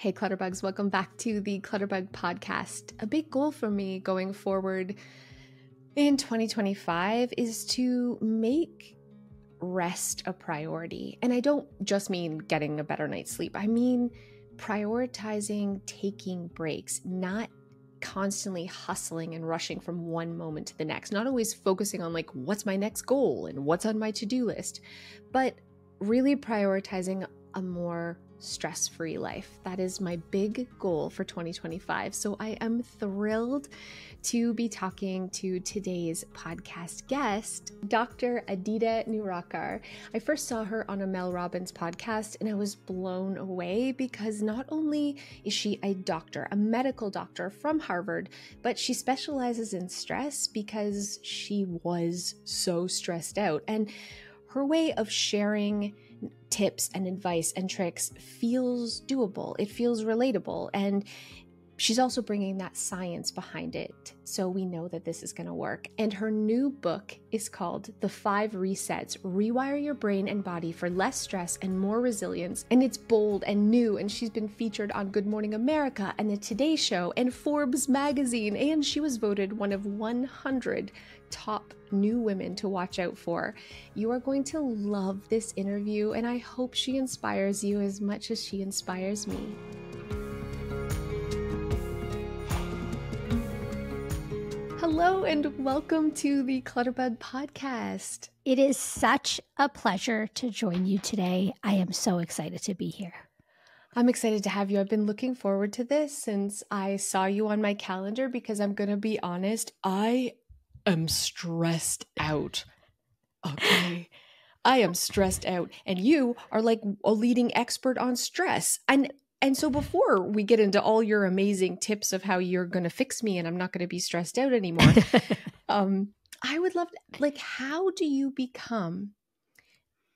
Hey Clutterbugs, welcome back to the Clutterbug podcast. A big goal for me going forward in 2025 is to make rest a priority. And I don't just mean getting a better night's sleep. I mean prioritizing taking breaks, not constantly hustling and rushing from one moment to the next, not always focusing on like what's my next goal and what's on my to-do list, but really prioritizing a more stress-free life. That is my big goal for 2025. So I am thrilled to be talking to today's podcast guest, Dr. Aditi Nerurkar. I first saw her on a Mel Robbins podcast and I was blown away because not only is she a doctor, a medical doctor from Harvard, but she specializes in stress because she was so stressed out. And her way of sharing tips and advice and tricks feels doable. It feels relatable. And she's also bringing that science behind it. So we know that this is going to work. And her new book is called The 5 Resets, Rewire Your Brain and Body for Less Stress and More Resilience. And it's bold and new. And she's been featured on Good Morning America and the Today Show and Forbes magazine. And she was voted one of 100 top new women to watch out for. You are going to love this interview, and I hope she inspires you as much as she inspires me. Hello, and welcome to the Clutterbug podcast. It is such a pleasure to join you today. I am so excited to be here. I'm excited to have you. I've been looking forward to this since I saw you on my calendar because I'm going to be honest, I am stressed out. Okay. I am stressed out. And you are like a leading expert on stress. And so before we get into all your amazing tips of how you're going to fix me and I'm not going to be stressed out anymore, I would love to, like, how do you become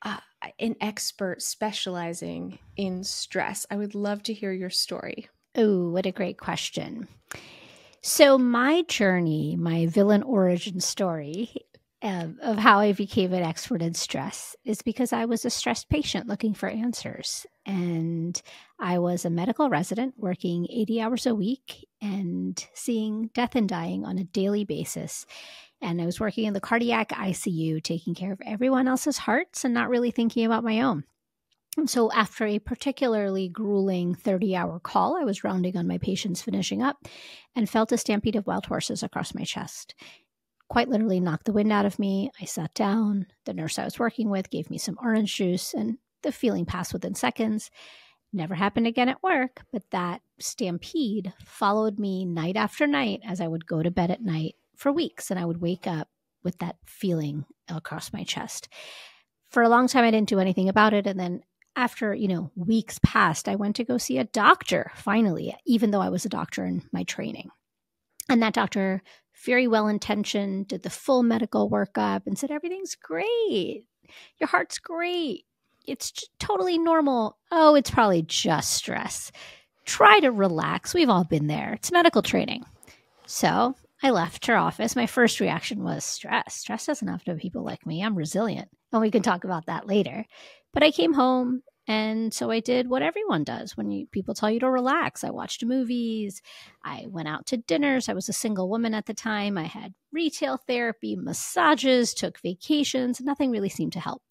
an expert specializing in stress? I would love to hear your story. Oh, what a great question. So my journey, my villain origin story of how I became an expert in stress is because I was a stressed patient looking for answers. And I was a medical resident working 80 hours a week and seeing death and dying on a daily basis. And I was working in the cardiac ICU, taking care of everyone else's hearts and not really thinking about my own. And so after a particularly grueling 30-hour call, I was rounding on my patients finishing up and felt a stampede of wild horses across my chest. Quite literally knocked the wind out of me. I sat down. The nurse I was working with gave me some orange juice and the feeling passed within seconds. Never happened again at work, but that stampede followed me night after night as I would go to bed at night for weeks, and I would wake up with that feeling across my chest. For a long time, I didn't do anything about it, and then after, weeks passed, I went to go see a doctor, finally, even though I was a doctor in my training. And that doctor, very well-intentioned, did the full medical workup and said, everything's great. Your heart's great. It's totally normal. Oh, it's probably just stress. Try to relax. We've all been there. It's medical training. So I left her office. My first reaction was stress. Stress doesn't have to be people like me. I'm resilient. And we can talk about that later. But I came home, and so I did what everyone does when people tell you to relax. I watched movies. I went out to dinners. I was a single woman at the time. I had retail therapy, massages, took vacations. Nothing really seemed to help.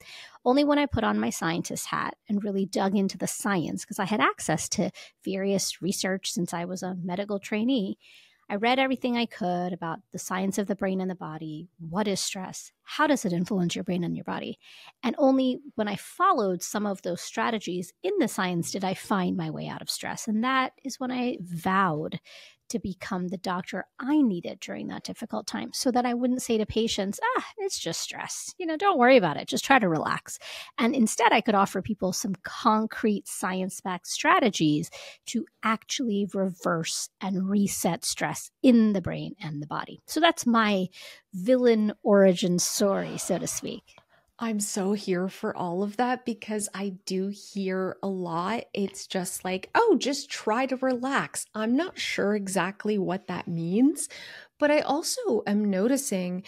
Only when I put on my scientist hat and really dug into the science, because I had access to various research since I was a medical trainee, I read everything I could about the science of the brain and the body. What is stress? How does it influence your brain and your body? And only when I followed some of those strategies in the science did I find my way out of stress. And that is when I vowed to become the doctor I needed during that difficult time so that I wouldn't say to patients, it's just stress. Don't worry about it. Just try to relax. And instead, I could offer people some concrete science-backed strategies to actually reverse and reset stress in the brain and the body. So that's my villain origin story, so to speak. I'm so here for all of that because I do hear a lot. It's just like, just try to relax. I'm not sure exactly what that means, but I also am noticing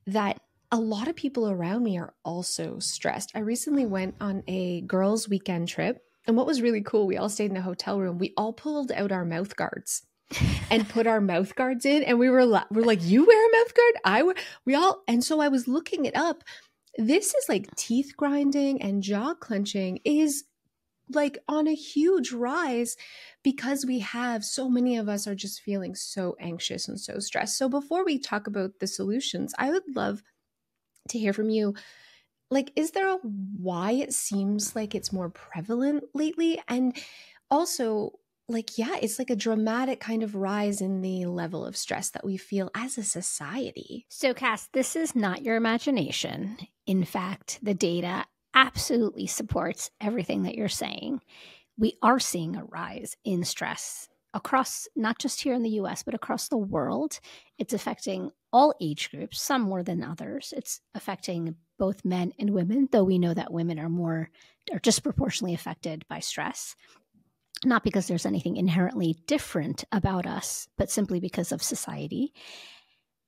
that a lot of people around me are also stressed. I recently went on a girls' weekend trip And what was really cool, we all stayed in a hotel room. We all pulled out our mouth guards and put our mouth guards in. And we're like, you wear a mouth guard? And so I was looking it up. This is like teeth grinding and jaw clenching is like on a huge rise because we have so many of us are just feeling so anxious and so stressed. So before we talk about the solutions, I would love to hear from you. Like, is there a why it seems like it's more prevalent lately? And also, like, yeah, it's like a dramatic kind of rise in the level of stress that we feel as a society. So, Cass, this is not your imagination. In fact, the data absolutely supports everything that you're saying. We are seeing a rise in stress across, not just here in the US, but across the world. It's affecting all age groups, some more than others. It's affecting both men and women, though we know that women are disproportionately affected by stress. Not because there's anything inherently different about us, but simply because of society.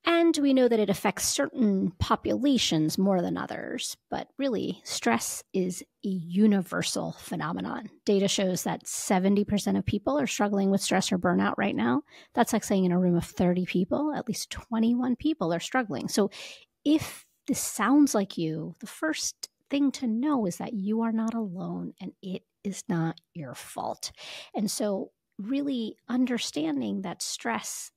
And we know that it affects certain populations more than others, but really, stress is a universal phenomenon. Data shows that 70% of people are struggling with stress or burnout right now. That's like saying in a room of 30 people, at least 21 people are struggling. So if this sounds like you, the first thing to know is that you are not alone and it is not your fault. And so really understanding that stress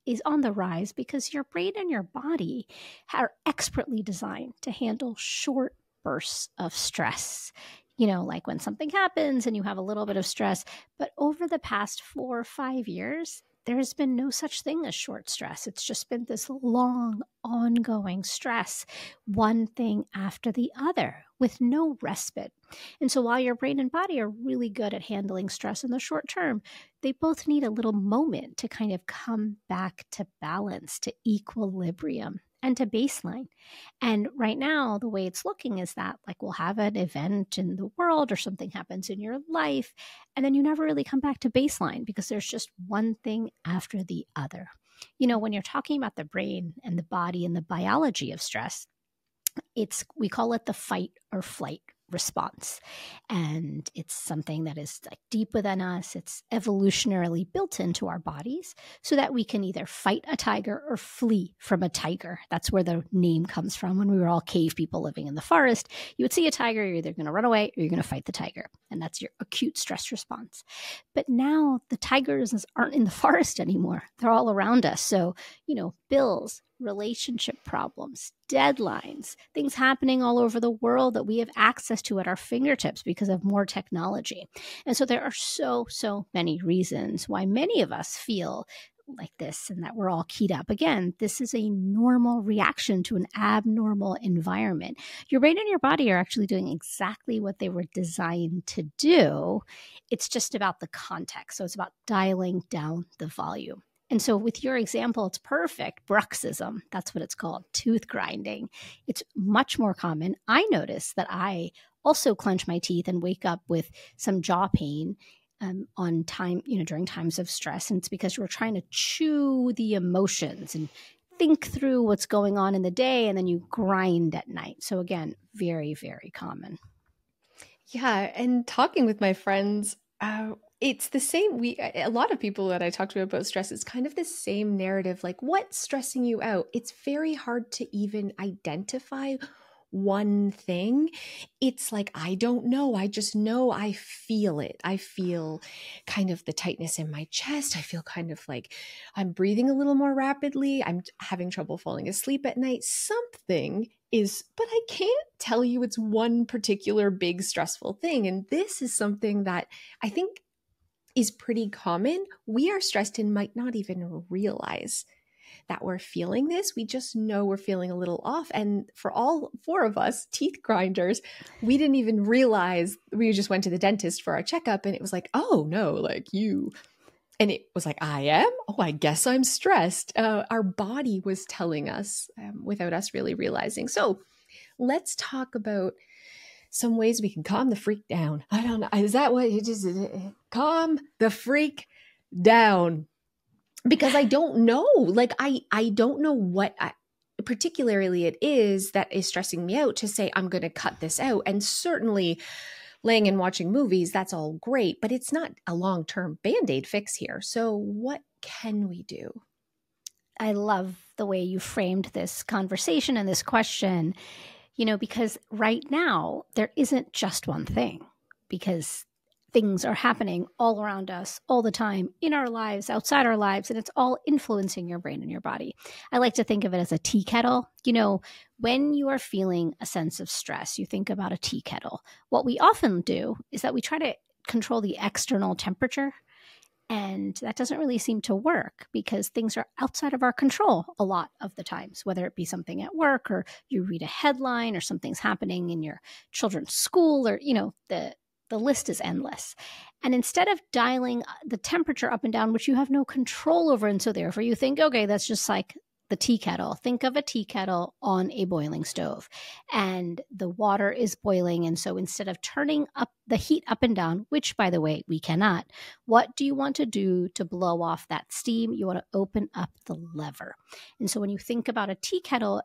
is on the rise because your brain and your body are expertly designed to handle short bursts of stress. You know, like when something happens and you have a little bit of stress. But over the past 4 or 5 years, there has been no such thing as short stress. It's just been this long, ongoing stress, one thing after the other, with no respite. And so while your brain and body are really good at handling stress in the short term, they both need a little moment to kind of come back to balance, to equilibrium, and to baseline. And right now, the way it's looking is that like we'll have an event in the world or something happens in your life, and then you never really come back to baseline because there's just one thing after the other. You know, when you're talking about the brain and the body and the biology of stress, we call it the fight or flight response. And it's something that is like deep within us. It's evolutionarily built into our bodies so that we can either fight a tiger or flee from a tiger. That's where the name comes from. When we were all cave people living in the forest, you would see a tiger, you're either going to run away or you're going to fight the tiger. And that's your acute stress response. But now the tigers aren't in the forest anymore. They're all around us. So, you know, bills, relationship problems, deadlines, things happening all over the world that we have access to at our fingertips because of more technology. And so there are so many reasons why many of us feel like this and that we're all keyed up. Again, this is a normal reaction to an abnormal environment. Your brain and your body are actually doing exactly what they were designed to do. It's just about the context. So it's about dialing down the volume. And so with your example, it's perfect. Bruxism, that's what it's called, tooth grinding. It's much more common. I notice that I also clench my teeth and wake up with some jaw pain on time, during times of stress. And it's because we're trying to chew the emotions and think through what's going on in the day, and then you grind at night. So again, very, very common. Yeah. And talking with my friends, it's the same. A lot of people that I talk to about stress, it's kind of the same narrative. Like, what's stressing you out? It's very hard to even identify one thing. It's like, I don't know. I just know I feel it. I feel kind of the tightness in my chest. I feel kind of like I'm breathing a little more rapidly. I'm having trouble falling asleep at night. Something is, but I can't tell you it's one particular big stressful thing. And this is something that I think is pretty common. We are stressed and might not even realize that we're feeling this. We just know we're feeling a little off. And for all 4 of us teeth grinders, we didn't even realize. We just went to the dentist for our checkup and it was like, oh no, like you. And it was like, I am? Oh, I guess I'm stressed. Our body was telling us without us really realizing. So let's talk about some ways we can calm the freak down. I don't know. Is that what it is? Calm the freak down. Because I don't know. Like, I don't know what particularly it is that is stressing me out to say, I'm going to cut this out. And certainly laying and watching movies, that's all great, but it's not a long-term Band-Aid fix here. So what can we do? I love the way you framed this conversation and this question, because right now there isn't just one thing, because things are happening all around us all the time, in our lives, outside our lives, and it's all influencing your brain and your body. I like to think of it as a tea kettle. When you are feeling a sense of stress, you think about a tea kettle. What we often do is that we try to control the external temperature, and that doesn't really seem to work because things are outside of our control a lot of the times, whether it be something at work or you read a headline or something's happening in your children's school, or, the list is endless. And instead of dialing the temperature up and down, which you have no control over, and so therefore you think, okay, that's just like the tea kettle. Think of a tea kettle on a boiling stove, and the water is boiling. And so instead of turning up the heat up and down, which by the way, we cannot, what do you want to do to blow off that steam? You want to open up the lever. And so when you think about a tea kettle,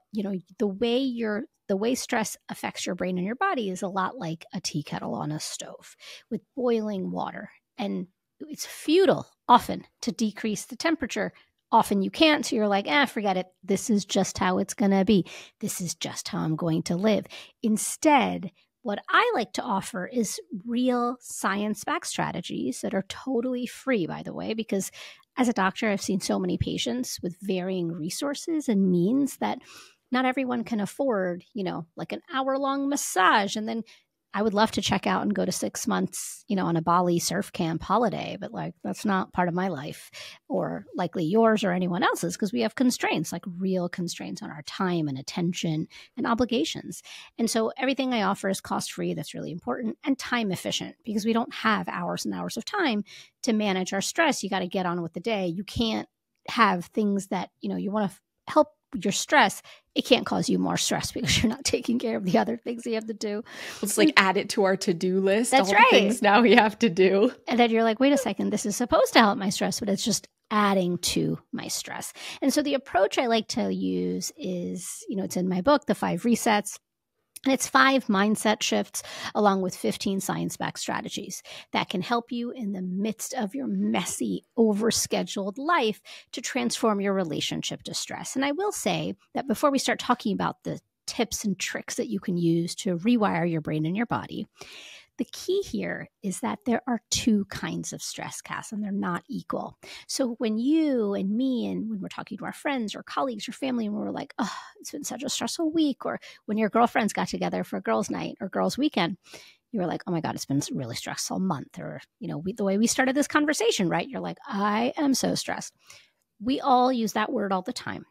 the way stress affects your brain and your body is a lot like a tea kettle on a stove with boiling water. And it's futile often to decrease the temperature. Often you can't. So you're like, forget it. This is just how it's going to be. This is just how I'm going to live. Instead, what I like to offer is real science-backed strategies that are totally free, by the way, because as a doctor, I've seen so many patients with varying resources and means that not everyone can afford, like an hour-long massage. And then I would love to check out and go to 6 months, on a Bali surf camp holiday, but that's not part of my life or likely yours or anyone else's, because we have constraints, like real constraints on our time and attention and obligations. And so everything I offer is cost-free. That's really important, and time efficient, because we don't have hours and hours of time to manage our stress. You got to get on with the day. You can't have things that, you want to help your stress. It can't cause you more stress because you're not taking care of the other things you have to do. It's like add it to our to-do list. That's all right. The things now we have to do. And then you're like, wait a second, this is supposed to help my stress, but it's just adding to my stress. And so the approach I like to use is, it's in my book, The 5 Resets. And it's 5 mindset shifts along with 15 science-backed strategies that can help you in the midst of your messy, overscheduled life to transform your relationship to stress. And I will say that before we start talking about the tips and tricks that you can use to rewire your brain and your body, the key here is that there are 2 kinds of stress, Cass, and they're not equal. So when you and me, and when we're talking to our friends or colleagues or family, and we're like, oh, it's been such a stressful week, or when your girlfriends got together for girls' night or girls' weekend, you were like, oh my God, it's been a really stressful month. Or, the way we started this conversation, right? You're like, I am so stressed. We all use that word all the time.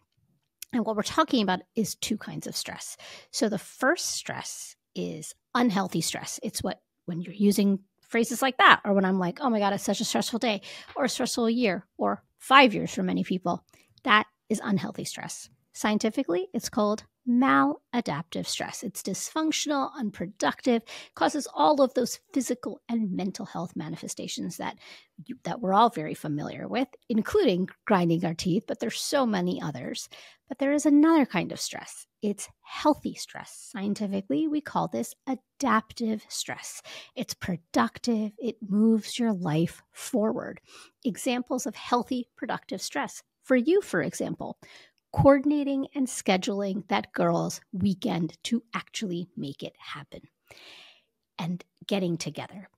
And what we're talking about is 2 kinds of stress. So the first stress is unhealthy stress. It's when you're using phrases like that, or when I'm like, oh my God, it's such a stressful day, or a stressful year, or 5 years for many people, that is unhealthy stress. Scientifically, it's called maladaptive stress. It's dysfunctional, unproductive, causes all of those physical and mental health manifestations that we're all very familiar with, including grinding our teeth, but there's so many others. But there is another kind of stress. It's healthy stress. Scientifically, we call this adaptive stress. It's productive. It moves your life forward. Examples of healthy, productive stress. For you, for example, coordinating and scheduling that girl's weekend to actually make it happen. And getting together,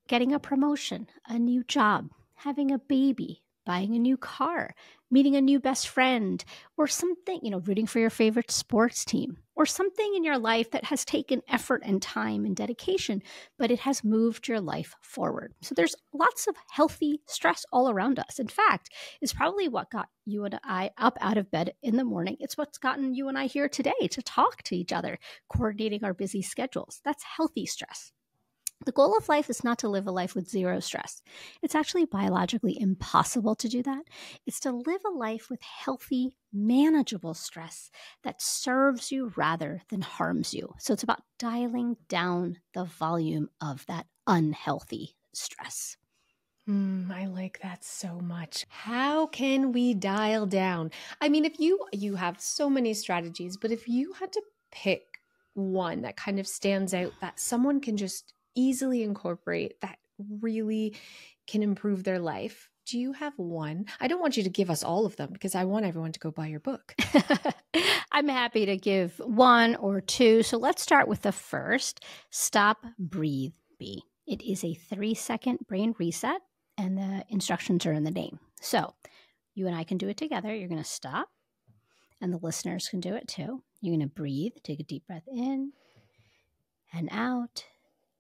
getting a promotion, a new job, having a baby, buying a new car, meeting a new best friend, or something, rooting for your favorite sports team, or something in your life that has taken effort and time and dedication, but it has moved your life forward. So there's lots of healthy stress all around us. In fact, it's probably what got you and I up out of bed in the morning. It's what's gotten you and I here today to talk to each other, coordinating our busy schedules. That's healthy stress. The goal of life is not to live a life with zero stress. It's actually biologically impossible to do that. It's to live a life with healthy, manageable stress that serves you rather than harms you. So it's about dialing down the volume of that unhealthy stress. I like that so much. How can we dial down? I mean, if you have so many strategies, but if you had to pick one that kind of stands out that someone can just easily incorporate that really can improve their life? Do you have one? I don't want you to give us all of them because I want everyone to go buy your book. I'm happy to give one or two. So let's start with the first. Stop, breathe, be. It is a 3-second brain reset, and the instructions are in the name. So you and I can do it together. You're going to stop, and the listeners can do it too. You're going to breathe, take a deep breath in and out,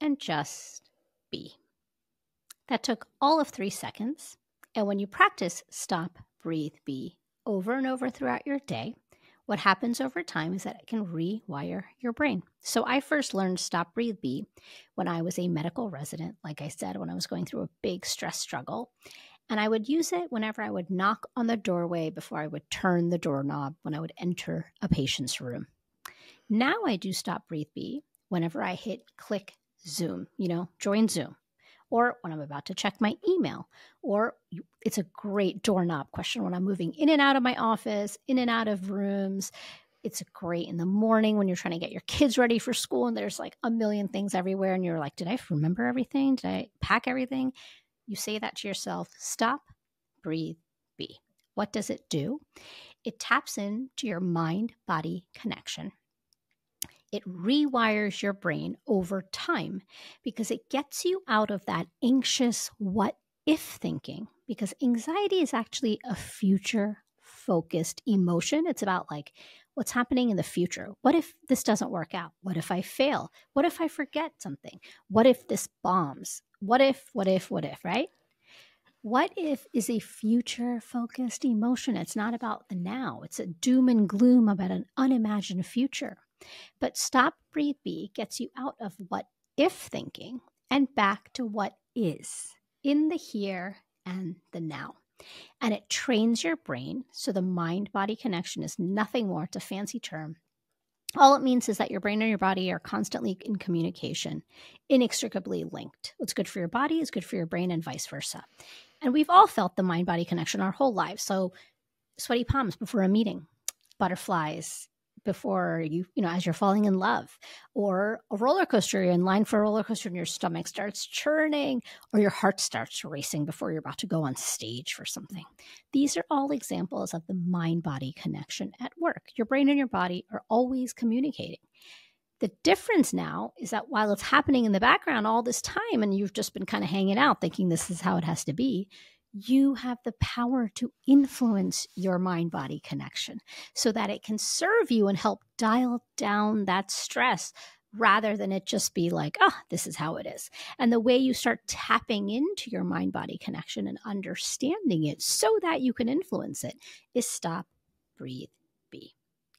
and just be. That took all of 3 seconds. And when you practice stop, breathe, be over and over throughout your day, what happens over time is that it can rewire your brain. So I first learned stop, breathe, be when I was a medical resident, like I said, when I was going through a big stress struggle. And I would use it whenever I would knock on the doorway before I would turn the doorknob when I would enter a patient's room. Now I do stop, breathe, be whenever I hit click Zoom, join Zoom. Or when I'm about to check my email, or it's a great doorknob question when I'm moving in and out of my office, in and out of rooms. It's great in the morning when you're trying to get your kids ready for school and there's like a million things everywhere and you're like, did I remember everything? Did I pack everything? You say that to yourself, stop, breathe, be. What does it do? It taps into your mind-body connection. It rewires your brain over time because it gets you out of that anxious what if thinking, because anxiety is actually a future focused emotion. It's about like what's happening in the future. What if this doesn't work out? What if I fail? What if I forget something? What if this bombs? What if, right? What if is a future focused emotion. It's not about the now. It's a doom and gloom about an unimagined future. But stop, breathe, be gets you out of what if thinking and back to what is in the here and the now. And it trains your brain. So the mind-body connection is nothing more. It's a fancy term. All it means is that your brain and your body are constantly in communication, inextricably linked. What's good for your body is good for your brain and vice versa. And we've all felt the mind-body connection our whole lives. So sweaty palms before a meeting, butterflies before as you're falling in love, or a roller coaster, you're in line for a roller coaster and your stomach starts churning, or your heart starts racing before you're about to go on stage for something. These are all examples of the mind-body connection at work. Your brain and your body are always communicating. The difference now is that while it's happening in the background all this time and you've just been kind of hanging out thinking this is how it has to be, you have the power to influence your mind-body connection so that it can serve you and help dial down that stress rather than it just be like, this is how it is. And the way you start tapping into your mind-body connection and understanding it so that you can influence it is stop, breathe, be.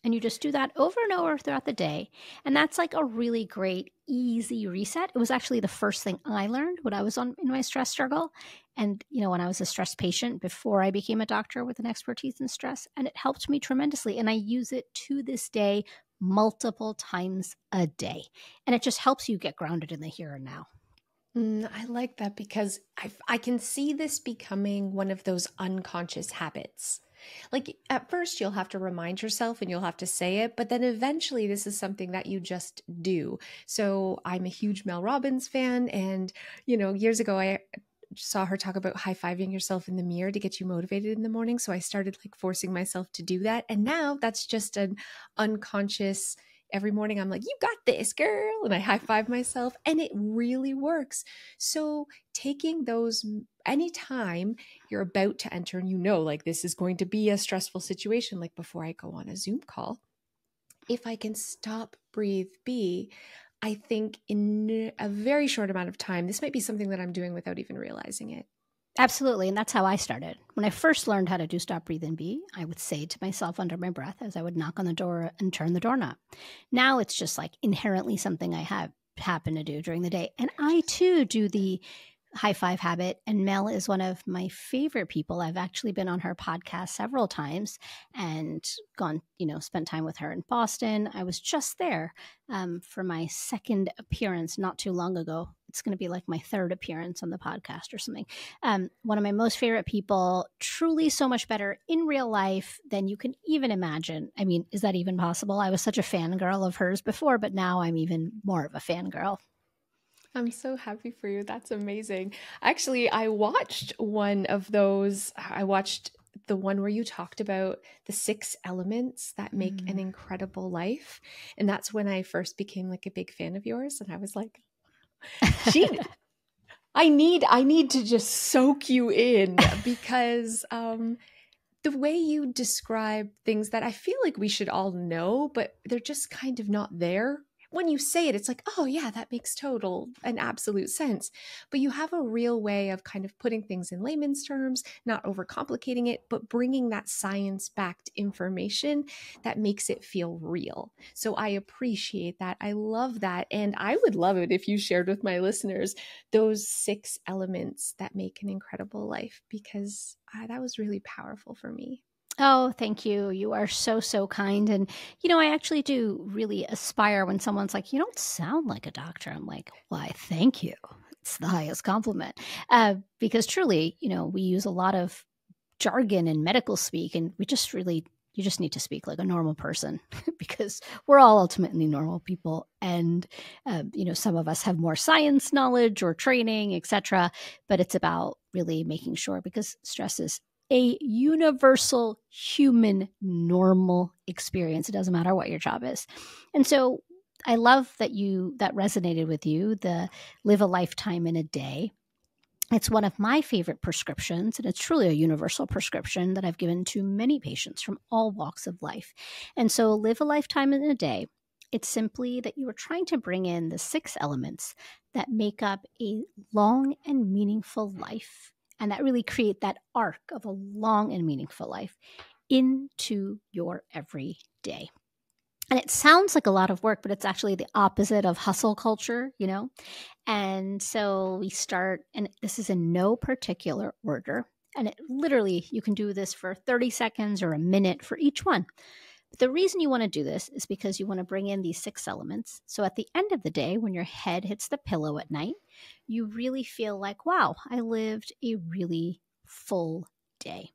And you just do that over and over throughout the day. And that's like a really great, easy reset. It was actually the first thing I learned when I was in my stress struggle. And, when I was a stress patient before I became a doctor with an expertise in stress. And it helped me tremendously. And I use it to this day multiple times a day. And it just helps you get grounded in the here and now. I like that because I can see this becoming one of those unconscious habits. Like at first you'll have to remind yourself and you'll have to say it, but then eventually this is something that you just do. So I'm a huge Mel Robbins fan, and years ago I saw her talk about high-fiving yourself in the mirror to get you motivated in the morning. So I started like forcing myself to do that. And now that's just an unconscious, every morning I'm like, you got this, girl. And I high-five myself and it really works. So taking those anytime you're about to enter and like this is going to be a stressful situation, like before I go on a Zoom call, if I can stop, breathe, be, I think in a very short amount of time, this might be something that I'm doing without even realizing it. Absolutely. And that's how I started. When I first learned how to do stop, breathe, and be, I would say to myself under my breath as I would knock on the door and turn the doorknob. Now it's just like inherently something I happen to do during the day. And I too do the high five habit. And Mel is one of my favorite people. I've actually been on her podcast several times and gone, spent time with her in Boston. I was just there for my second appearance not too long ago. It's going to be like my third appearance on the podcast or something. One of my most favorite people, truly so much better in real life than you can even imagine. I mean, is that even possible? I was such a fangirl of hers before, but now I'm even more of a fangirl. I'm so happy for you. That's amazing. Actually, I watched one of those. I watched the one where you talked about the 6 elements that make an incredible life. And that's when I first became like a big fan of yours. And I was like, she I need to just soak you in because the way you describe things that I feel like we should all know, but they're just kind of not there. When you say it, it's like, oh, yeah, that makes total and absolute sense. But you have a real way of kind of putting things in layman's terms, not overcomplicating it, but bringing that science backed information that makes it feel real. So I appreciate that. I love that. And I would love it if you shared with my listeners those 6 elements that make an incredible life, because that was really powerful for me. Oh, thank you. You are so, so kind. And, you know, I actually do really aspire when someone's like, you don't sound like a doctor. I'm like, why, thank you. It's the highest compliment. Because truly, you know, we use a lot of jargon and medical speak, and you just need to speak like a normal person because we're all ultimately normal people. And, you know, some of us have more science knowledge or training, etc. But it's about really making sure, because stress is a universal human normal experience. It doesn't matter what your job is. And so I love that that resonated with you, the live a lifetime in a day. It's one of my favorite prescriptions, and it's truly a universal prescription that I've given to many patients from all walks of life. And so live a lifetime in a day. It's simply that you are trying to bring in the 6 elements that make up a long and meaningful life, and that really create that arc of a long and meaningful life into your everyday. And it sounds like a lot of work, but it's actually the opposite of hustle culture, you know? And so we start, and this is in no particular order. And it literally, you can do this for 30 seconds or a minute for each one. But the reason you want to do this is because you want to bring in these 6 elements. So at the end of the day, when your head hits the pillow at night, you really feel like, wow, I lived a really full day.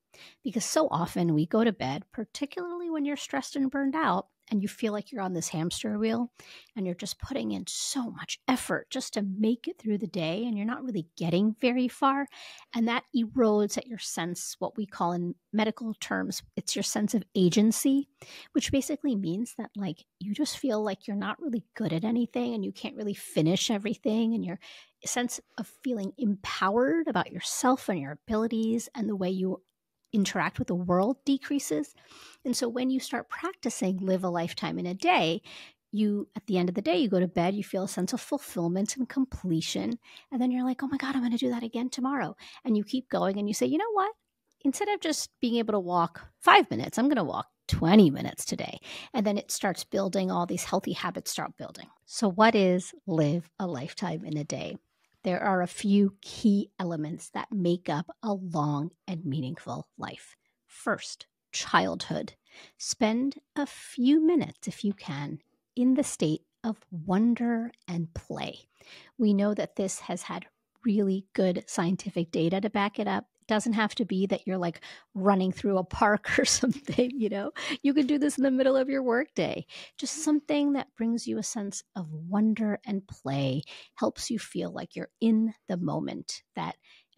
Because so often we go to bed, particularly when you're stressed and burned out, and you feel like you're on this hamster wheel and you're just putting in so much effort just to make it through the day, and you're not really getting very far. And that erodes at your sense, what we call in medical terms, it's your sense of agency, which basically means that like you just feel like you're not really good at anything and you can't really finish everything, and your sense of feeling empowered about yourself and your abilities and the way you interact with the world decreases. And so when you start practicing live a lifetime in a day, you, at the end of the day, you go to bed, you feel a sense of fulfillment and completion. And then you're like, oh my God, I'm going to do that again tomorrow. And you keep going and you say, you know what? Instead of just being able to walk 5 minutes, I'm going to walk 20 minutes today. And then it starts building, all these healthy habits start building. So what is live a lifetime in a day? There are a few key elements that make up a long and meaningful life. First, childhood. Spend a few minutes, if you can, in the state of wonder and play. We know that this has had really good scientific data to back it up. It doesn't have to be that you're like running through a park or something, you know. You can do this in the middle of your workday. Just something that brings you a sense of wonder and play, helps you feel like you're in the moment.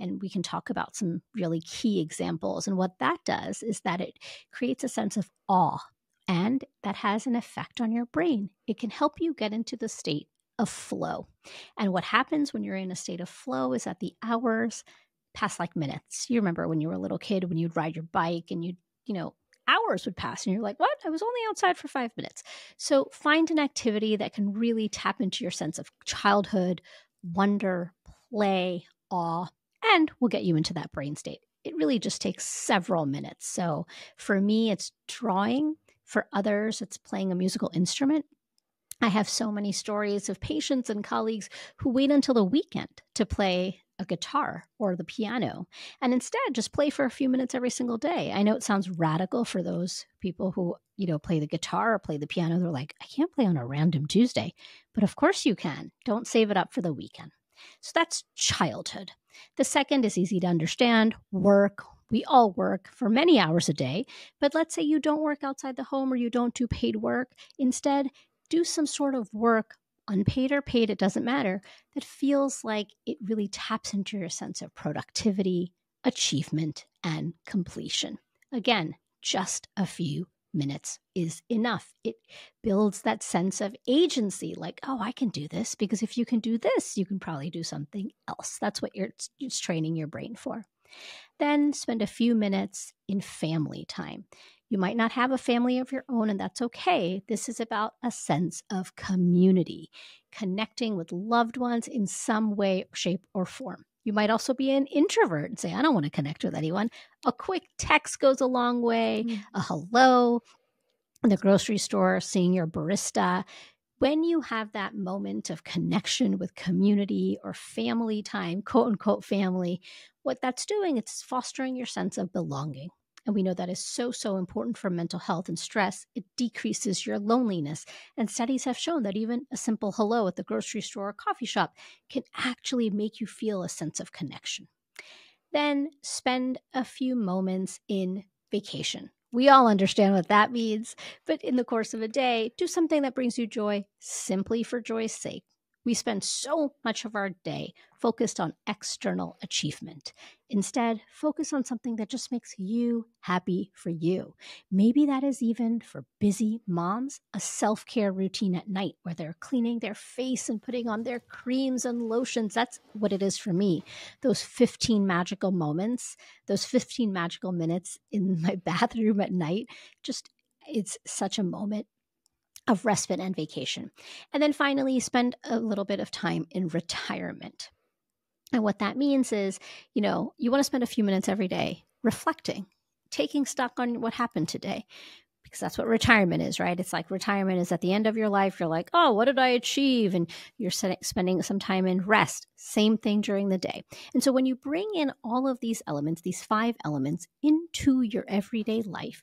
And we can talk about some really key examples. And what that does is that it creates a sense of awe, and that has an effect on your brain. It can help you get into the state of flow. And what happens when you're in a state of flow is that the hours pass like minutes. You remember when you were a little kid, when you'd ride your bike and hours would pass and you're like, what? I was only outside for 5 minutes. So find an activity that can really tap into your sense of childhood, wonder, play, awe, and will get you into that brain state. It really just takes several minutes. So for me, it's drawing. For others, it's playing a musical instrument. I have so many stories of patients and colleagues who wait until the weekend to play a guitar or the piano, and instead just play for a few minutes every single day. I know it sounds radical for those people who, play the guitar or play the piano. They're like, I can't play on a random Tuesday. But of course you can. Don't save it up for the weekend. So that's childhood. The second is easy to understand: work. We all work for many hours a day, but let's say you don't work outside the home or you don't do paid work. Instead, do some sort of work unpaid or paid, it doesn't matter, that feels like it really taps into your sense of productivity, achievement, and completion. Again, just a few minutes is enough. It builds that sense of agency, like, oh, I can do this, because if you can do this, you can probably do something else. That's what it's training your brain for. Then spend a few minutes in family time. You might not have a family of your own, and that's okay. This is about a sense of community, connecting with loved ones in some way, shape, or form. You might also be an introvert and say, I don't want to connect with anyone. A quick text goes a long way, a hello in the grocery store, seeing your barista. When you have that moment of connection with community or family time, quote unquote family, what that's doing, it's fostering your sense of belonging. And we know that is so, so important for mental health and stress. It decreases your loneliness. And studies have shown that even a simple hello at the grocery store or coffee shop can actually make you feel a sense of connection. Then spend a few moments in vacation. We all understand what that means, but in the course of a day, do something that brings you joy simply for joy's sake. We spend so much of our day focused on external achievement. Instead, focus on something that just makes you happy for you. Maybe that is even for busy moms, a self-care routine at night where they're cleaning their face and putting on their creams and lotions. That's what it is for me. Those 15 magical moments, those 15 magical minutes in my bathroom at night, it's such a moment of respite and vacation. And then finally, spend a little bit of time in retirement. And what that means is, you want to spend a few minutes every day reflecting, taking stock on what happened today, because that's what retirement is, right? It's like retirement is at the end of your life. You're like, oh, what did I achieve? And you're spending some time in rest. Same thing during the day. And so when you bring in all of these elements, these 5 elements into your everyday life,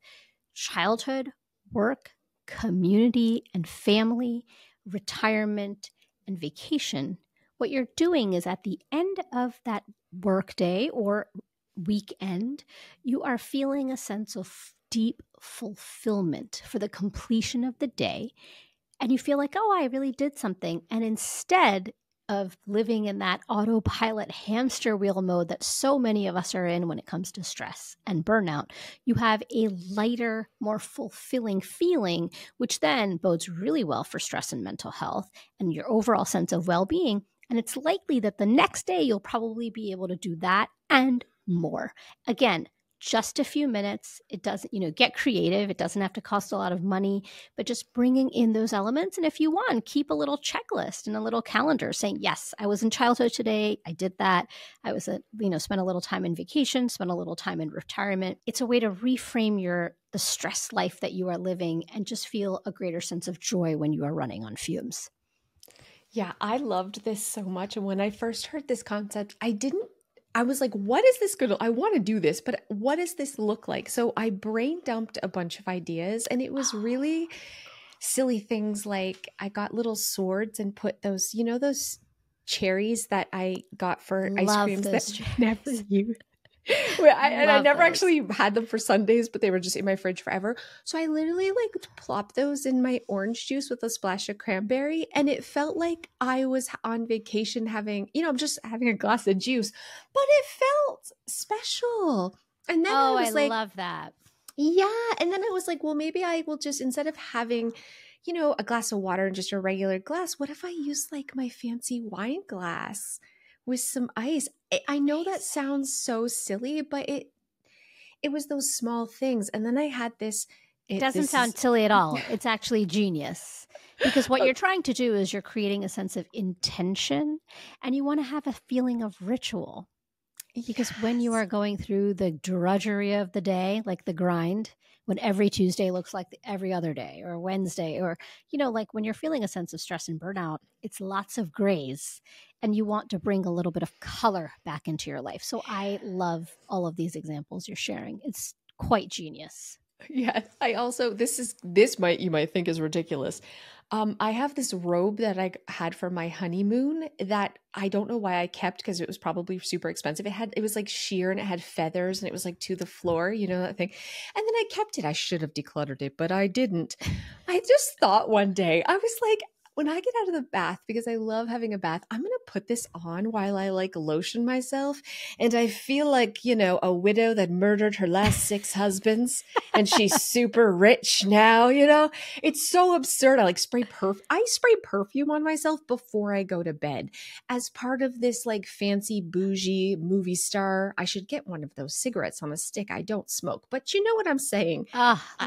childhood, work, community and family, retirement, and vacation, what you're doing is at the end of that workday or weekend, you are feeling a sense of deep fulfillment for the completion of the day. And you feel like, oh, I really did something. And instead of living in that autopilot hamster wheel mode that so many of us are in when it comes to stress and burnout, you have a lighter, more fulfilling feeling, which then bodes really well for stress and mental health and your overall sense of well-being. And it's likely that the next day you'll probably be able to do that and more. Again, just a few minutes. It doesn't, get creative. It doesn't have to cost a lot of money, but just bringing in those elements. And if you want, keep a little checklist and a little calendar saying, yes, I was in childhood today. I did that. I was, spent a little time in vacation, spent a little time in retirement. It's a way to reframe the stress life that you are living and just feel a greater sense of joy when you are running on fumes. Yeah, I loved this so much. And when I first heard this concept, I was like, what is this I want to do this, but what does this look like? So I brain dumped a bunch of ideas, and it was really silly things like I got little swords and put those, those cherries that I got for ice creams that never used. I never actually had them for Sundays, but they were just in my fridge forever. So I literally plopped those in my orange juice with a splash of cranberry, and it felt like I was on vacation having, just having a glass of juice, but it felt special. And then I love that. Yeah. And then I was like, well, maybe I will just, instead of having, a glass of water and just a regular glass, what if I use my fancy wine glass with some ice? I know that sounds so silly, but it was those small things. And then I had this. It doesn't sound silly at all. It's actually genius, because what you're trying to do is you're creating a sense of intention, and you want to have a feeling of ritual. Because when you are going through the drudgery of the day, like the grind, when every Tuesday looks like every other day, or Wednesday, or, when you're feeling a sense of stress and burnout, it's lots of grays, and you want to bring a little bit of color back into your life. So I love all of these examples you're sharing. It's quite genius. Yes. I also, you might think is ridiculous. I have this robe that I had for my honeymoon that I don't know why I kept, because it was probably super expensive. It was sheer, and it had feathers, and it was to the floor, that thing. And then I kept it. I should have decluttered it, but I didn't. I just thought one day, I was like, when I get out of the bath, because I love having a bath, I'm going to put this on while I like lotion myself. And I feel like, you know, a widow that murdered her last 6 husbands and she's super rich now, you know, it's so absurd. I like I spray perfume on myself before I go to bed as part of this like fancy bougie movie star. I should get one of those cigarettes on a stick. I don't smoke, but you know what I'm saying?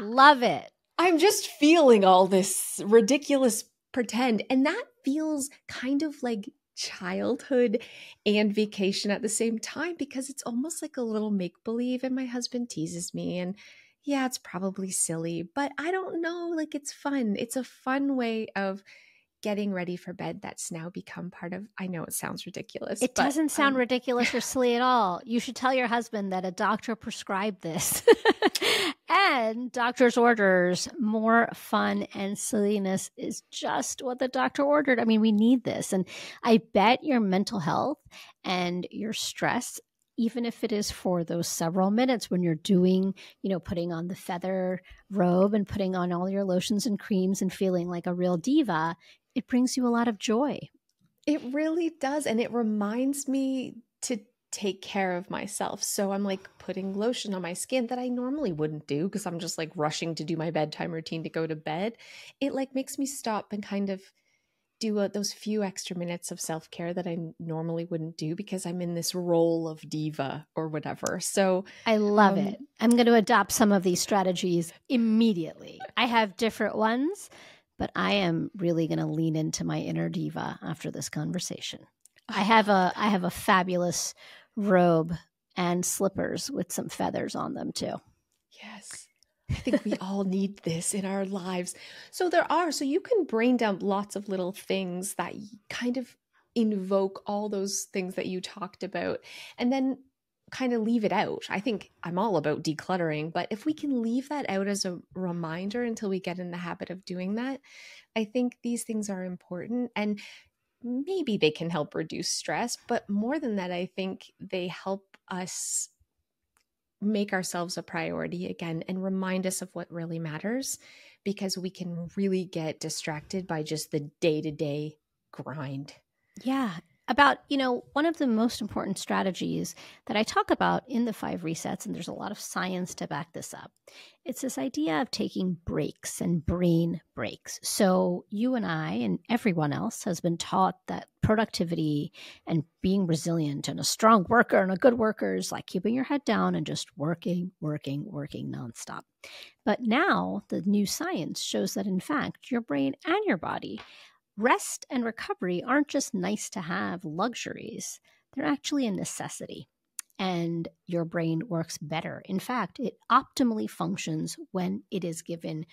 Love it. I'm just feeling all this ridiculous pretend. And that feels kind of like childhood and vacation at the same time because it's almost like a little make believe. And my husband teases me. And yeah, it's probably silly, but I don't know. Like it's fun. It's a fun way of getting ready for bed that's now become part of, I know it sounds ridiculous. It doesn't sound ridiculous or silly at all. You should tell your husband that a doctor prescribed this. And doctor's orders, more fun and silliness is just what the doctor ordered. I mean, we need this. And I bet your mental health and your stress, even if it is for those several minutes when you're doing, you know, putting on the feather robe and putting on all your lotions and creams and feeling like a real diva, it brings you a lot of joy. It really does. And it reminds me to take care of myself. So I'm like putting lotion on my skin that I normally wouldn't do because I'm just like rushing to do my bedtime routine to go to bed. It like makes me stop and kind of do those few extra minutes of self-care that I normally wouldn't do because I'm in this role of diva or whatever. So I love it. I'm going to adopt some of these strategies immediately. I have different ones, but I am really going to lean into my inner diva after this conversation. I have a fabulous robe and slippers with some feathers on them too. Yes. I think we all need this in our lives. So you can brain dump lots of little things that kind of invoke all those things that you talked about and then kind of leave it out. I think I'm all about decluttering, but if we can leave that out as a reminder until we get in the habit of doing that, I think these things are important and maybe they can help reduce stress, but more than that, I think they help us make ourselves a priority again and remind us of what really matters because we can really get distracted by just the day-to-day grind. Yeah. About, you know, one of the most important strategies that I talk about in the 5 resets, and there's a lot of science to back this up. It's this idea of taking breaks and brain breaks. So you and I and everyone else has been taught that productivity and being resilient and a strong worker and a good worker is like keeping your head down and just working nonstop. But now the new science shows that in fact, your brain and your body, rest and recovery aren't just nice to have luxuries. They're actually a necessity. And your brain works better. In fact, it optimally functions when it is given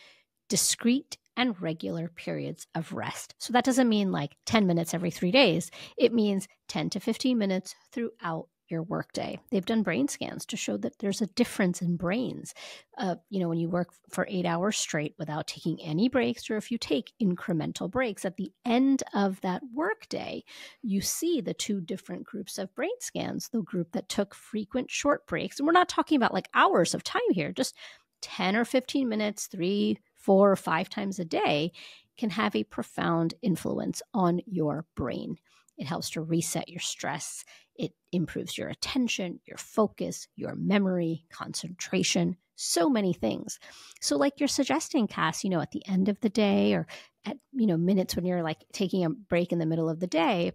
discrete and regular periods of rest. So that doesn't mean like 10 minutes every 3 days. It means 10 to 15 minutes throughout your workday. They've done brain scans to show that there's a difference in brains. When you work for 8 hours straight without taking any breaks, or if you take incremental breaks at the end of that workday, you see the 2 different groups of brain scans. The group that took frequent short breaks, and we're not talking about like hours of time here, just 10 or 15 minutes, 3, 4, or 5 times a day, can have a profound influence on your brain. It helps to reset your stress. It improves your attention, your focus, your memory, concentration, so many things. So like you're suggesting, Cass, at the end of the day or at, minutes when you're like taking a break in the middle of the day,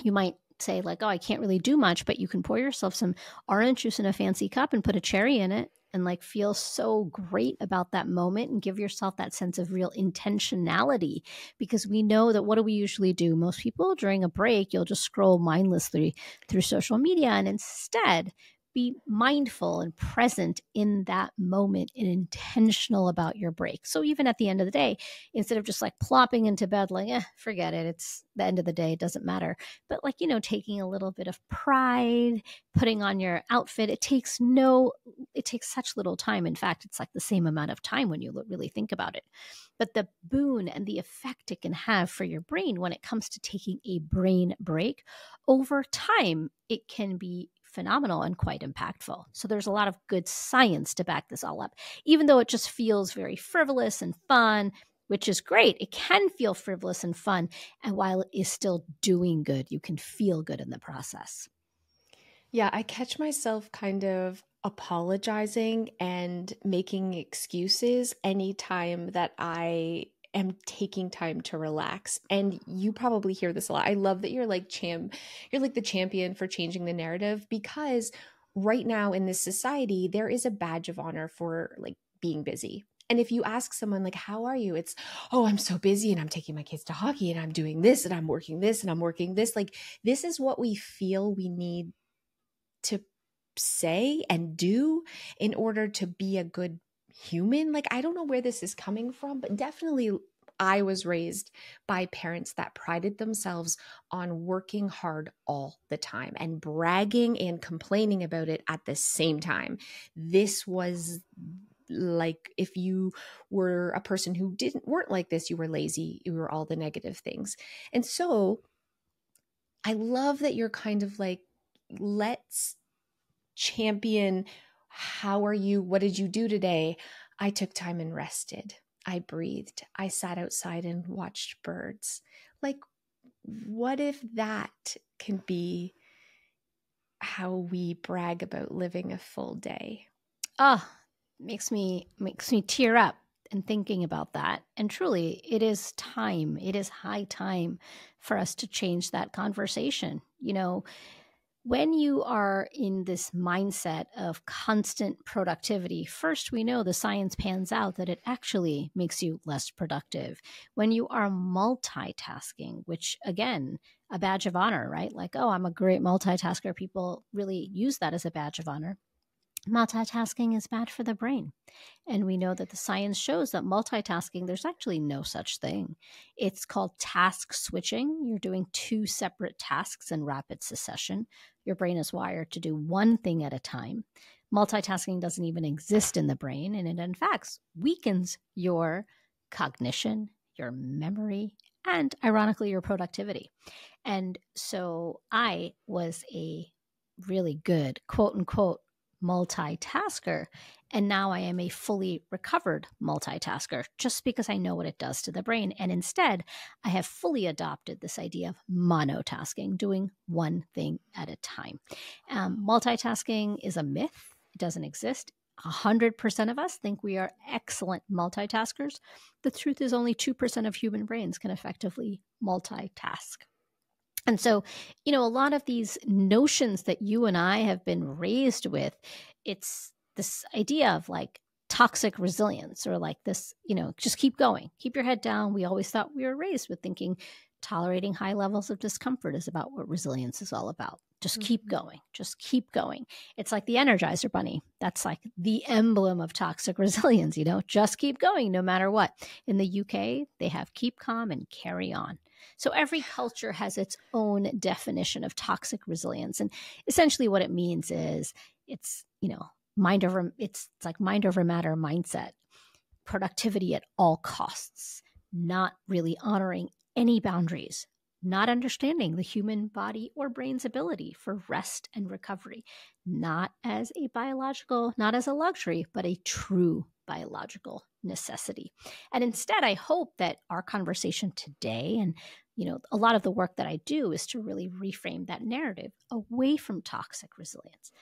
you might say like, oh, I can't really do much, but you can pour yourself some orange juice in a fancy cup and put a cherry in it and like feel so great about that moment and give yourself that sense of real intentionality, because we know that what do we usually do? Most people during a break, you'll just scroll mindlessly through social media, and instead be mindful and present in that moment and intentional about your break. So even at the end of the day, instead of just like plopping into bed, like, forget it, it's the end of the day, it doesn't matter. But like, taking a little bit of pride, putting on your outfit, it takes such little time. In fact, it's like the same amount of time when you really think about it. But the boon and the effect it can have for your brain when it comes to taking a brain break, over time, it can be phenomenal and quite impactful. So there's a lot of good science to back this all up, even though it just feels very frivolous and fun which is great. It can feel frivolous and fun. And while it is still doing good, you can feel good in the process. Yeah, I catch myself kind of apologizing and making excuses anytime that I am taking time to relax. And you probably hear this a lot. I love that you're like you're like the champion for changing the narrative, because right now in this society there is a badge of honor for like being busy. And if you ask someone like, how are you? It's, oh, I'm so busy and I'm taking my kids to hockey and I'm doing this and I'm working this and I'm working this. Like, this is what we feel we need to say and do in order to be a good human. Like, I don't know where this is coming from, but definitely I was raised by parents that prided themselves on working hard all the time and bragging and complaining about it at the same time. This was like, if you were a person who weren't like this, you were lazy, you were all the negative things. And so I love that you're kind of like, let's champion, how are you? What did you do today? I took time and rested. I breathed. I sat outside and watched birds. Like, what if that can be how we brag about living a full day? Oh, makes me tear up and thinking about that. And truly, it is time. It is high time for us to change that conversation. When you are in this mindset of constant productivity, first, we know the science pans out that it actually makes you less productive. When you are multitasking, which again, a badge of honor, right? Like, oh, I'm a great multitasker. People really use that as a badge of honor. Multitasking is bad for the brain. And we know that the science shows that multitasking, there's actually no such thing. It's called task switching. You're doing two separate tasks in rapid succession. Your brain is wired to do one thing at a time. Multitasking doesn't even exist in the brain, and it in fact weakens your cognition, your memory, and ironically, your productivity. And so I was a really good, quote unquote, multitasker. And now I am a fully recovered multitasker just because I know what it does to the brain. And instead, I have fully adopted this idea of monotasking, doing one thing at a time. Multitasking is a myth. It doesn't exist. 100% of us think we are excellent multitaskers. The truth is only 2% of human brains can effectively multitask. And so, a lot of these notions that you and I have been raised with, it's this idea of like toxic resilience, or like this, just keep going, keep your head down. We always thought we were raised with thinking tolerating high levels of discomfort is about what resilience is all about. Just keep going. Just keep going. It's like the Energizer Bunny. That's like the emblem of toxic resilience, just keep going no matter what. In the UK, they have keep calm and carry on. So every culture has its own definition of toxic resilience. And essentially what it means is it's, it's like mind over matter mindset, productivity at all costs, not really honoring any boundaries, not understanding the human body or brain's ability for rest and recovery, not as a luxury, but a true biological necessity. And instead, I hope that our conversation today, and a lot of the work that I do, is to really reframe that narrative away from toxic resilience,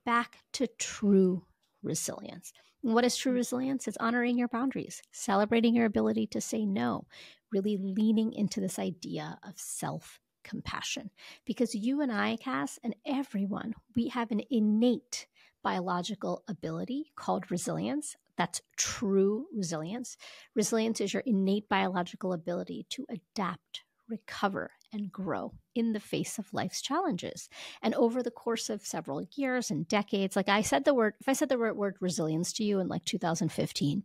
back to true resilience. And what is true resilience? It's honoring your boundaries, celebrating your ability to say no, really leaning into this idea of self-compassion. Because you and I, Cass, and everyone, we have an innate biological ability called resilience. That's true resilience. Resilience is your innate biological ability to adapt, recover, and grow in the face of life's challenges. And over the course of several years and decades, if I said the word resilience to you in like 2015,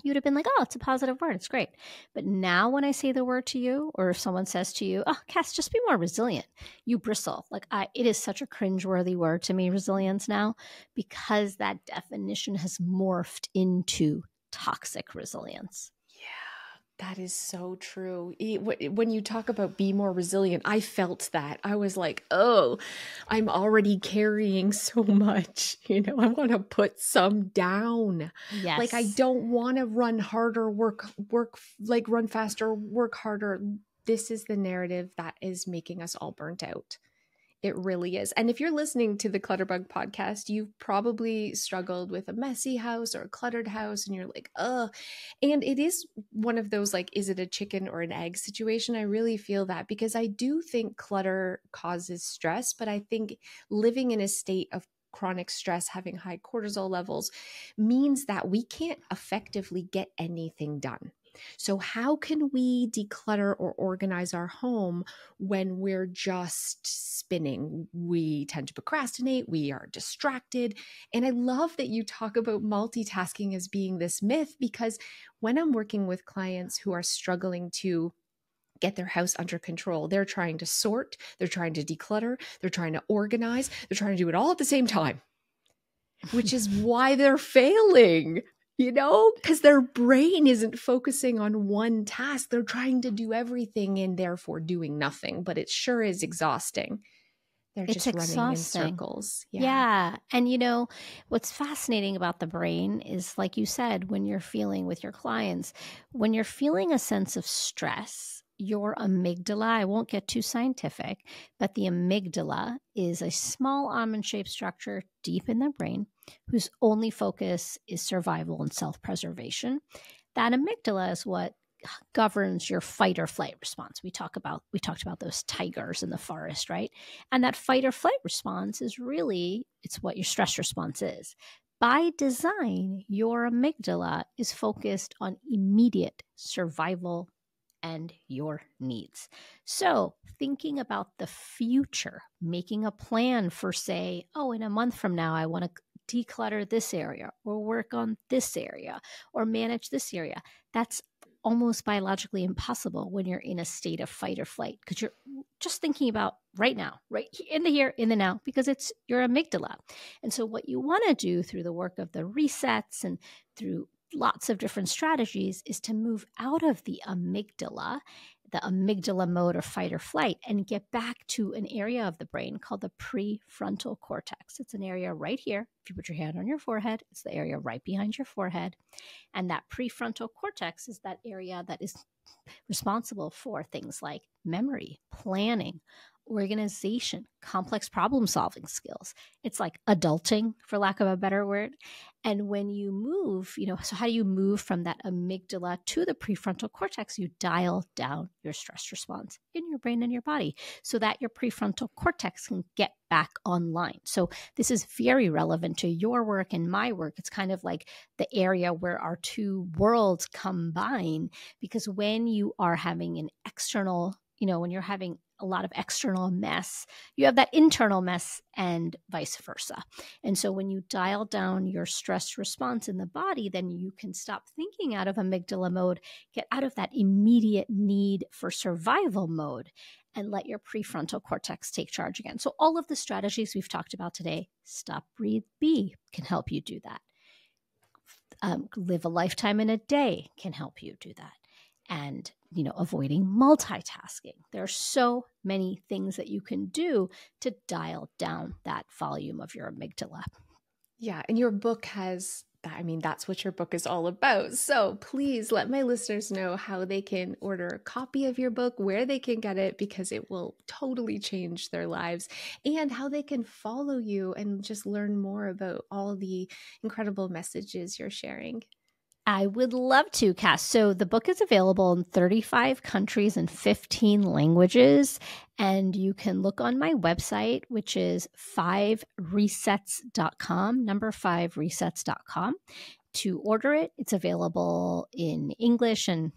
you'd have been like, oh, it's a positive word. It's great. But now when I say the word to you, or if someone says to you, oh, Cass, just be more resilient, you bristle. It is such a cringeworthy word to me, resilience now, because that definition has morphed into toxic resilience. Yeah, That is so true. When you talk about be more resilient, I felt that. I was like, oh, I'm already carrying so much. I want to put some down. Yes. Like, I don't want to run harder, like run faster, work harder. This is the narrative that is making us all burnt out. It really is. And if you're listening to the Clutterbug podcast, you've probably struggled with a messy house or a cluttered house, and you're like, ugh. And it is one of those, like, is it a chicken or an egg situation? I really feel that, because I do think clutter causes stress, but I think living in a state of chronic stress, having high cortisol levels, means that we can't effectively get anything done. So how can we declutter or organize our home when we're just spinning? We tend to procrastinate, we are distracted. And I love that you talk about multitasking as being this myth, because when I'm working with clients who are struggling to get their house under control, they're trying to sort, they're trying to declutter, they're trying to organize, they're trying to do it all at the same time, which is why they're failing. Because their brain isn't focusing on one task. They're trying to do everything and therefore doing nothing, but it sure is exhausting. They're just running in circles. Yeah. And what's fascinating about the brain is, like you said, when you're feeling with your clients, when you're feeling a sense of stress, your amygdala, I won't get too scientific, but the amygdala is a small almond-shaped structure deep in the brain whose only focus is survival and self-preservation. That amygdala is what governs your fight or flight response. We talked about those tigers in the forest, right? And that fight or flight response is really, it's what your stress response is. By design, your amygdala is focused on immediate survival and your needs. So thinking about the future, making a plan for, say, in a month from now, I want to declutter this area or work on this area or manage this area. That's almost biologically impossible when you're in a state of fight or flight, because you're just thinking about right now, right in the here, in the now, because it's your amygdala. And so what you want to do through the work of the resets and through lots of different strategies is to move out of the amygdala mode of fight or flight, and get back to an area of the brain called the prefrontal cortex. It's an area right here. If you put your hand on your forehead, it's the area right behind your forehead. And that prefrontal cortex is that area that is responsible for things like memory, planning, organization, complex problem solving skills. It's like adulting, for lack of a better word. And when you move, so how do you move from that amygdala to the prefrontal cortex? You dial down your stress response in your brain and your body so that your prefrontal cortex can get back online. So this is very relevant to your work and my work. It's kind of like the area where our two worlds combine, because when you are having an external, when you're having a lot of external mess, you have that internal mess and vice versa. And so when you dial down your stress response in the body, then you can stop thinking out of amygdala mode, get out of that immediate need for survival mode, and let your prefrontal cortex take charge again. So all of the strategies we've talked about today, stop, breathe, be, can help you do that. Live a lifetime in a day can help you do that. And, avoiding multitasking. There are so many things that you can do to dial down that volume of your amygdala. Yeah. And your book has, that's what your book is all about. So please let my listeners know how they can order a copy of your book, where they can get it, because it will totally change their lives, and how they can follow you and just learn more about all the incredible messages you're sharing. I would love to, Cass. So the book is available in 35 countries and 15 languages. And you can look on my website, which is 5resets.com, number 5resets.com, to order it. It's available in English and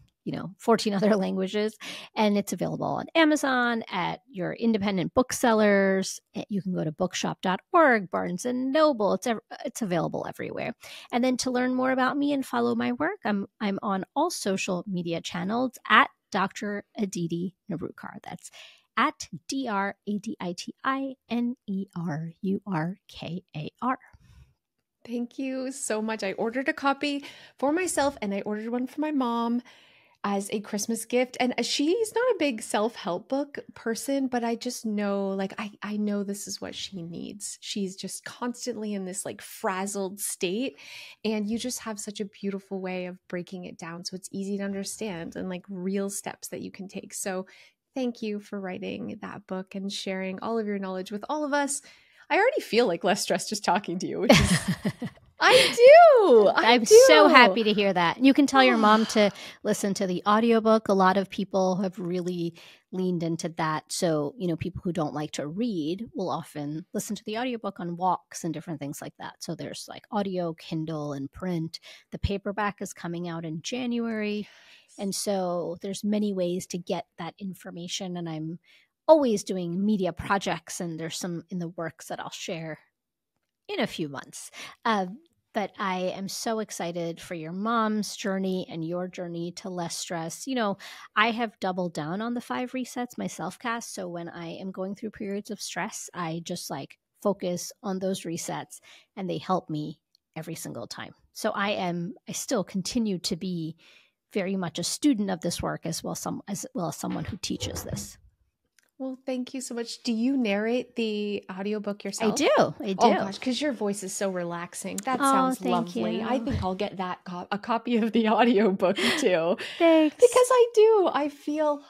14 other languages. And it's available on Amazon, at your independent booksellers. You can go to bookshop.org, Barnes & Noble. It's available everywhere. And then to learn more about me and follow my work, I'm on all social media channels at Dr. Aditi Nerurkar. That's at DrAditiNerurkar. Thank you so much. I ordered a copy for myself and I ordered one for my mom. as a Christmas gift. And she's not a big self-help book person, but I just know, like, I know this is what she needs. She's just constantly in this like frazzled state. And you just have such a beautiful way of breaking it down so it's easy to understand and like real steps that you can take. So thank you for writing that book and sharing all of your knowledge with all of us. I already feel like less stressed just talking to you, which is I'm so happy to hear that. You can tell your mom to listen to the audiobook. A lot of people have really leaned into that. So, people who don't like to read will often listen to the audiobook on walks and different things like that. So there's like audio, Kindle, and print. The paperback is coming out in January. And so there's many ways to get that information. And I'm always doing media projects, and there's some in the works that I'll share in a few months. But I am so excited for your mom's journey and your journey to less stress. I have doubled down on the 5 resets myself, Cass. So when I am going through periods of stress, I just like focus on those resets, and they help me every single time. So I still continue to be very much a student of this work as well as someone who teaches this. Well, thank you so much. Do you narrate the audiobook yourself? I do. Oh gosh, because your voice is so relaxing. That sounds lovely. You. I think I'll get that a copy of the audiobook too. Thanks. Because I do. I feel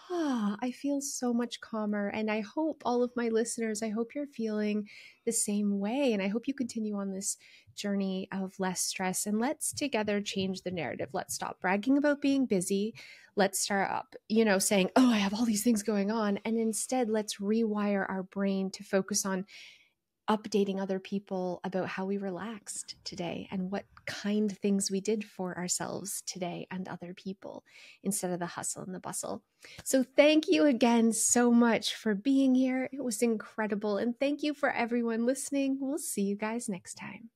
so much calmer, and I hope all of my listeners, I hope you're feeling the same way, and I hope you continue on this journey of less stress, and let's together change the narrative. Let's stop bragging about being busy. Let's start up, saying, oh, I have all these things going on. And instead, let's rewire our brain to focus on updating other people about how we relaxed today and what kind of things we did for ourselves today and other people instead of the hustle and the bustle. So thank you again so much for being here. It was incredible. And thank you for everyone listening. We'll see you guys next time.